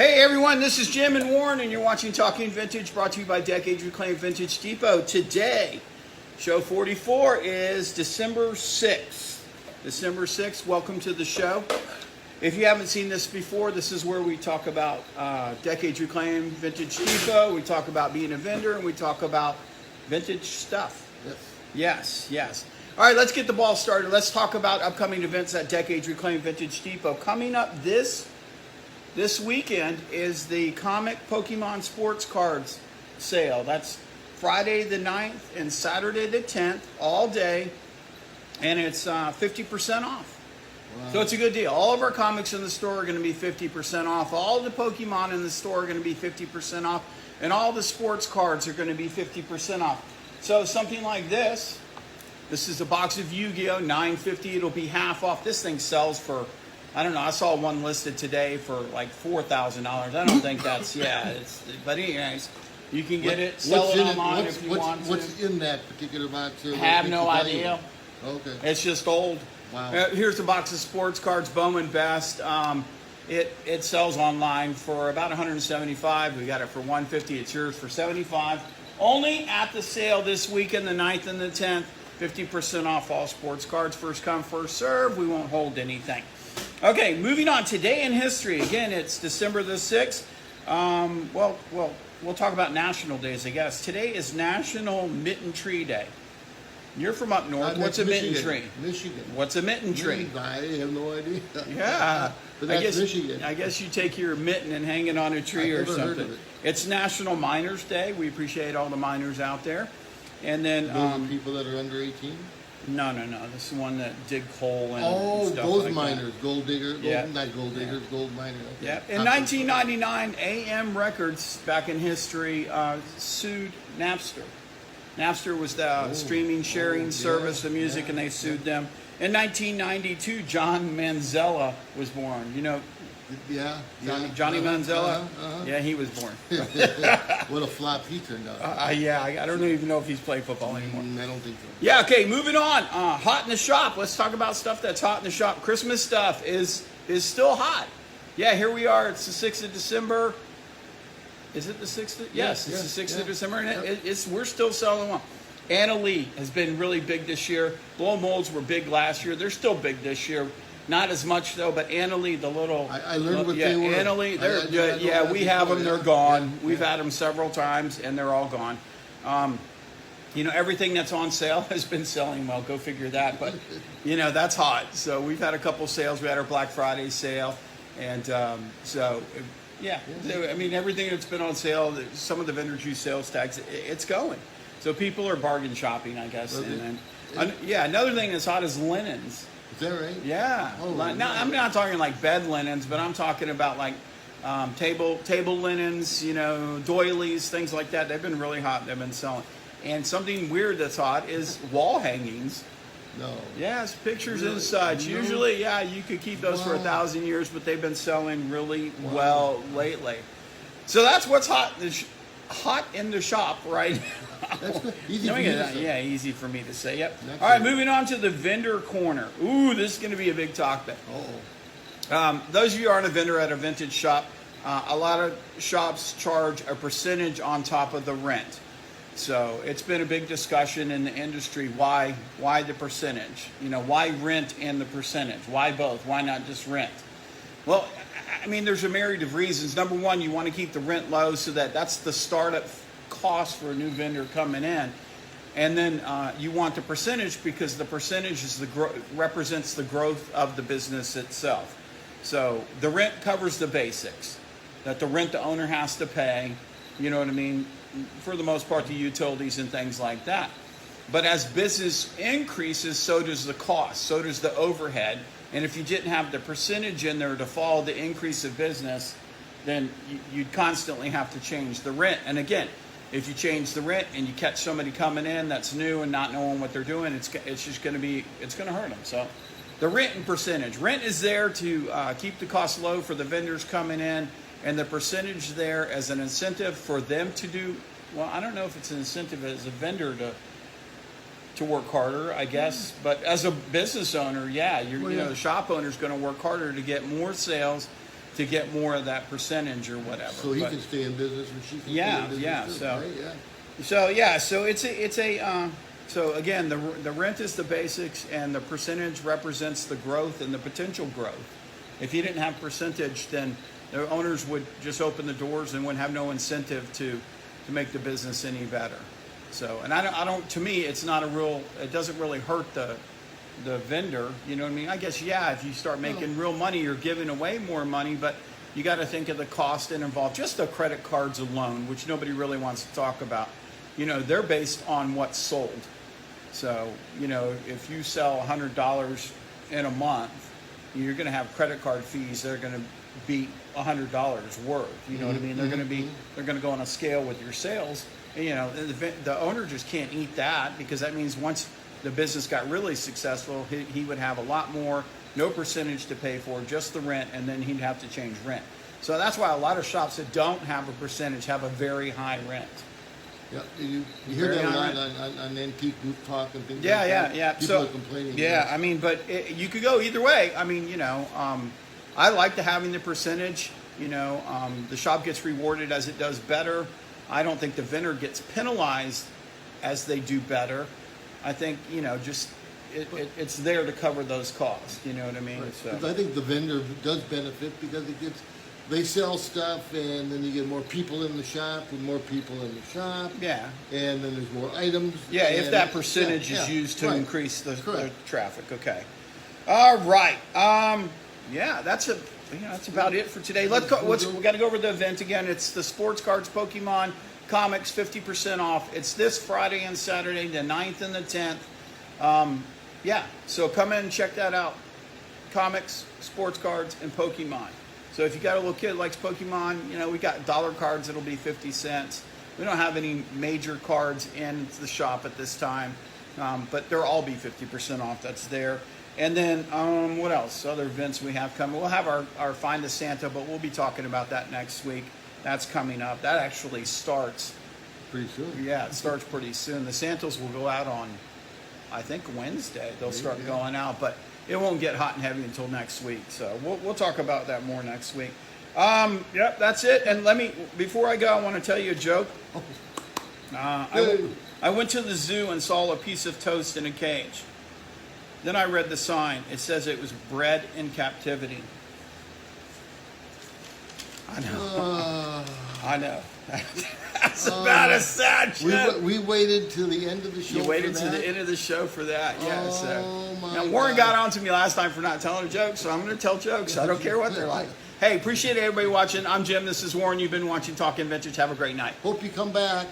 Hey everyone, this is Jim and Warren, and you're watching Talking Vintage, brought to you by Decades Reclaimed Vintage Depot. Today, show 44 is December 6th. December 6th, welcome to the show. If you haven't seen this before, this is where we talk about Decades Reclaimed Vintage Depot, we talk about being a vendor, and we talk about vintage stuff. Yes. All right, let's get the ball started. Let's talk about upcoming events at Decades Reclaimed Vintage Depot. Coming up this weekend is the Comic Pokemon Sports Cards sale. That's Friday the 9th and Saturday the 10th, all day, and it's 50% off. Wow. So it's a good deal. All of our comics in the store are going to be 50% off. All the Pokemon in the store are going to be 50% off, and all the sports cards are going to be 50% off. So something like this is a box of Yu-Gi-Oh! $9.50. It'll be half off. This thing sells for, I don't know, I saw one listed today for like $4,000. I don't think that's, but anyways, you can get it, sell it online if you want to. What's in that particular box? I have no idea. Okay. It's just old. Wow. Here's a box of sports cards, Bowman Best. It sells online for about $175. We got it for $150. It's yours for $75. Only at the sale this weekend, the 9th and the 10th. 50% off all sports cards. First come, first serve. We won't hold anything. Okay, moving on. Today in history. Again, it's December the 6th. We'll talk about national days, I guess. Today is National Mitten Tree Day. You're from up north. What's a mitten tree? Michigan. What's a mitten tree? I have no idea. Yeah. But that's Michigan. I guess you take your mitten and hang it on a tree or something. Heard of it. It's National Miners Day. We appreciate all the miners out there. And then those people that are under 18? No. This is one that dig coal and stuff those like miners, that. gold diggers, Yeah. not gold diggers, gold miners. Okay. Yeah. In 1999, AM Records, back in history, sued Napster. Napster was the streaming sharing service of music, and they sued them. In 1992, John Manzella was born. You know, Johnny Manziel. Yeah, he was born. What a flop he turned out. I don't even know if he's playing football anymore. I don't think so. Yeah, okay, moving on. Hot in the shop. Let's talk about stuff that's hot in the shop. Christmas stuff is still hot. Yeah, here we are. It's the 6th of December. Is it the 6th? Yes, it's the 6th of December, and we're still selling one. Anna Lee has been really big this year. Blow molds were big last year. They're still big this year. Not as much though, but Anna Lee, the little. I learned what they were. Anna Lee, we have them. They're gone. We've had them several times, and they're all gone. Everything that's on sale has been selling well. Go figure that. But that's hot. So we've had a couple sales. We had our Black Friday sale, and everything that's been on sale. Some of the vendors use sales tags. It's going. So people are bargain shopping, I guess. Okay. Another thing that's hot is linens. Is that right? Yeah. Now, I'm not talking like bed linens, but I'm talking about like table linens, doilies, things like that. They've been really hot. They've been selling. And something weird that's hot is wall hangings. No. Yes, pictures and such. No. Usually, you could keep those for 1,000 years, but they've been selling really well lately. So that's what's hot in the shop right now. That's good. Easy for me to say. Yeah, easy for me to say. Yep. All right, moving on to the vendor corner. Ooh, this is going to be a big topic. Those of you who aren't a vendor at a vintage shop, a lot of shops charge a percentage on top of the rent. So it's been a big discussion in the industry. Why the percentage? Why rent and the percentage? Why both? Why not just rent? Well, there's a myriad of reasons. Number one, you want to keep the rent low so that's the startup cost for a new vendor coming in, and then you want the percentage because the percentage is represents the growth of the business itself. So the rent covers the basics that the rent the owner has to pay. You know what I mean? For the most part, the utilities and things like that. But as business increases, so does the cost, so does the overhead. And if you didn't have the percentage in there to follow the increase of business, then you'd constantly have to change the rent. And again, if you change the rent and you catch somebody coming in that's new and not knowing what they're doing, it's going to hurt them. So the rent and percentage. Rent is there to keep the cost low for the vendors coming in, and the percentage there as an incentive for them to do, I don't know if it's an incentive as a vendor to work harder, I guess. But as a business owner, the shop owner's going to work harder to get more sales, to get more of that percentage or whatever. So he But- can stay in business, or she can Yeah, stay in business yeah, too, so- right? Yeah. So again, the rent is the basics, and the percentage represents the growth and the potential growth. If you didn't have percentage, then the owners would just open the doors and would have no incentive to make the business any better. So, and I don't. To me, it's not a real. It doesn't really hurt the vendor. You know what I mean? I guess if you start making real money, you're giving away more money, but you got to think of the cost involved. Just the credit cards alone, which nobody really wants to talk about. They're based on what's sold. So, if you sell $100 in a month, you're going to have credit card fees that are going to beat $100 worth. You know what I mean? They're going to go on a scale with your sales. And, the owner just can't eat that, because that means once the business got really successful, he would have a lot more, no percentage to pay for, just the rent, and then he'd have to change rent. So that's why a lot of shops that don't have a percentage have a very high rent. Yeah, you hear that a lot on Antique Roof Talk and things like that. Yeah. People So are complaining. I mean, but you could go either way. I mean, I like having the percentage. The shop gets rewarded as it does better. I don't think the vendor gets penalized as they do better. I think it's there to cover those costs. You know what I mean? Right. So 'Cause I think the vendor does benefit, because they sell stuff, and then you get more people in the shop, with more people in the shop. yeah. And then there's more items. Yeah, if and- that percentage is yeah, used to right. increase the Correct. traffic. Okay. All right. That's about it for today. Let's go. We got to go over the event again. It's the Sports Cards Pokemon Comics 50% off. It's this Friday and Saturday, the 9th and the 10th. So come in and check that out. Comics, sports cards, and Pokemon. So if you got a little kid that likes Pokemon, we got dollar cards that'll be 50 cents. We don't have any major cards in the shop at this time, but they'll all be 50% off. That's there. And then what else? Other events we have coming. We'll have our Find the Santa, but we'll be talking about that next week. That's coming up. That actually starts Pretty soon. Yeah, it starts pretty soon. The Santas will go out on, I think, Wednesday. They'll start going out, but it won't get hot and heavy until next week. So we'll talk about that more next week. That's it. And before I go, I want to tell you a joke. I went to the zoo and saw a piece of toast in a cage. Then I read the sign. It says it was bred in captivity. I know. I know. That's about a sad joke. We waited till the end of the show. You waited for to that? the end of the show for that. Yeah. Oh, my Now, Warren God. got on to me last time for not telling a joke, so I'm going to tell jokes. I don't care what they're like. Hey, appreciate everybody watching. I'm Jim. This is Warren. You've been watching Talking Vintage. Have a great night. Hope you come back.